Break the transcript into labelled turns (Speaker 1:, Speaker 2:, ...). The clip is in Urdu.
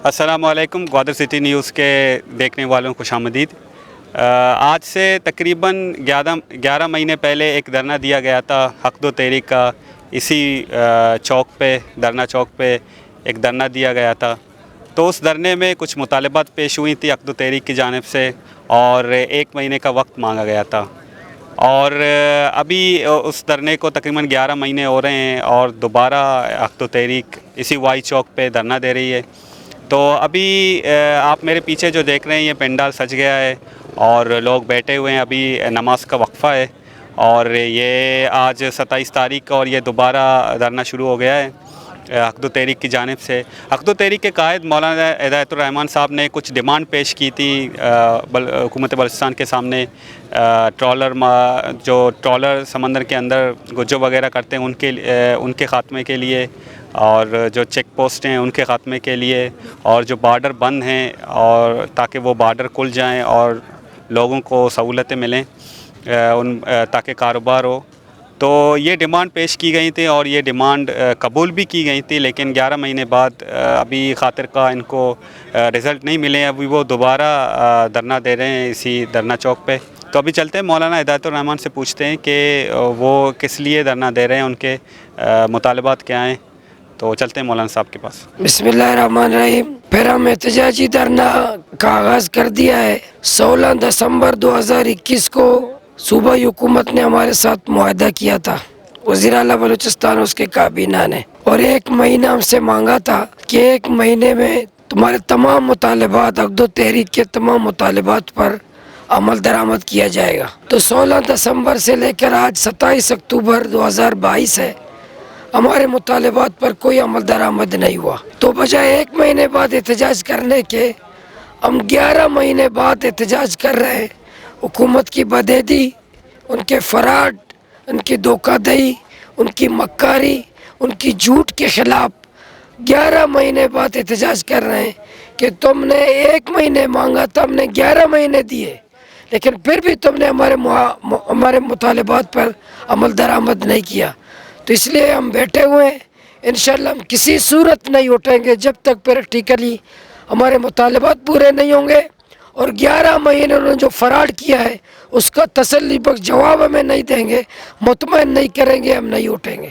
Speaker 1: السلام علیکم، گوادر سٹی نیوز کے دیکھنے والوں کو خوش آمدید۔ آج سے تقریباً 11 مہینے پہلے ایک دھرنا دیا گیا تھا حق و تحریک کا۔ اسی چوک پہ، دھرنا چوک پہ ایک دھرنا دیا گیا تھا۔ تو اس دھرنے میں کچھ مطالبات پیش ہوئی تھی حق و تحریک کی جانب سے، اور 1 مہینے کا وقت مانگا گیا تھا۔ اور ابھی اس دھرنے کو تقریباً 11 مہینے ہو رہے ہیں، اور دوبارہ حق و تحریک اسی وائی چوک پہ دھرنا دے رہی ہے۔ تو ابھی آپ میرے پیچھے جو دیکھ رہے ہیں، یہ پنڈال سج گیا ہے اور لوگ بیٹھے ہوئے ہیں۔ ابھی نماز کا وقفہ ہے، اور یہ آج 27 تاریخ کا، اور یہ دوبارہ دھرنا شروع ہو گیا ہے حق و تحریک کی جانب سے۔ حق و تحریک کے قائد مولانا ہدایت الرحمان صاحب نے کچھ ڈیمانڈ پیش کی تھی حکومت بلوچستان کے سامنے۔ ٹرالر سمندر کے اندر گجو وغیرہ کرتے ہیں، ان کے خاتمے کے لیے، اور جو چیک پوسٹ ہیں ان کے خاتمے کے لیے، اور جو بارڈر بند ہیں اور تاکہ وہ بارڈر کھل جائیں اور لوگوں کو سہولتیں ملیں، تاکہ کاروبار ہو۔ تو یہ ڈیمانڈ پیش کی گئی تھی، اور یہ ڈیمانڈ قبول بھی کی گئی تھی، لیکن 11 مہینے بعد ابھی خاطر کا ان کو رزلٹ نہیں ملے۔ ابھی وہ دوبارہ دھرنا دے رہے ہیں اسی دھرنا چوک پہ۔ تو ابھی چلتے ہیں مولانا ہدایت الرحمان سے پوچھتے ہیں کہ وہ کس لیے دھرنا دے رہے ہیں، ان کے مطالبات کیا ہیں۔ تو چلتے ہیں مولانا صاحب کے پاس۔
Speaker 2: بسم اللہ الرحمن الرحیم۔ پھر ہم احتجاجی دھرنا کا آغاز کر دیا ہے۔ 16 دسمبر 2021 کو صوبائی حکومت نے ہمارے ساتھ معاہدہ کیا تھا، وزیر اعلیٰ بلوچستان اس کے کابینہ نے، اور 1 مہینہ ہم سے مانگا تھا کہ 1 مہینے میں تمہارے تمام مطالبات، عقد و تحریک کے تمام مطالبات پر عمل درآمد کیا جائے گا۔ تو 16 دسمبر سے لے کر آج 27 اکتوبر 2022 ہے، ہمارے مطالبات پر کوئی عمل درآمد نہیں ہوا۔ تو بجائے 1 مہینے بعد احتجاج کرنے کے، ہم 11 مہینے بعد احتجاج کر رہے ہیں۔ حکومت کی بدعہدی، ان کے فراڈ، ان کی دھوکہ دہی، ان کی مکاری، ان کی جھوٹ کے خلاف 11 مہینے بعد احتجاج کر رہے ہیں کہ تم نے 1 مہینے مانگا تھا، ہم نے 11 مہینے دیے، لیکن پھر بھی تم نے ہمارے مطالبات پر عمل درآمد نہیں کیا۔ تو اس لیے ہم بیٹھے ہوئے ہیں۔ انشاءاللہ ہم کسی صورت نہیں اٹھیں گے جب تک پریکٹیکلی ہمارے مطالبات پورے نہیں ہوں گے، اور 11 مہینے انہوں نے جو فراڈ کیا ہے اس کا تسلی بخش جواب ہمیں نہیں دیں گے، مطمئن نہیں کریں گے، ہم نہیں اٹھیں گے۔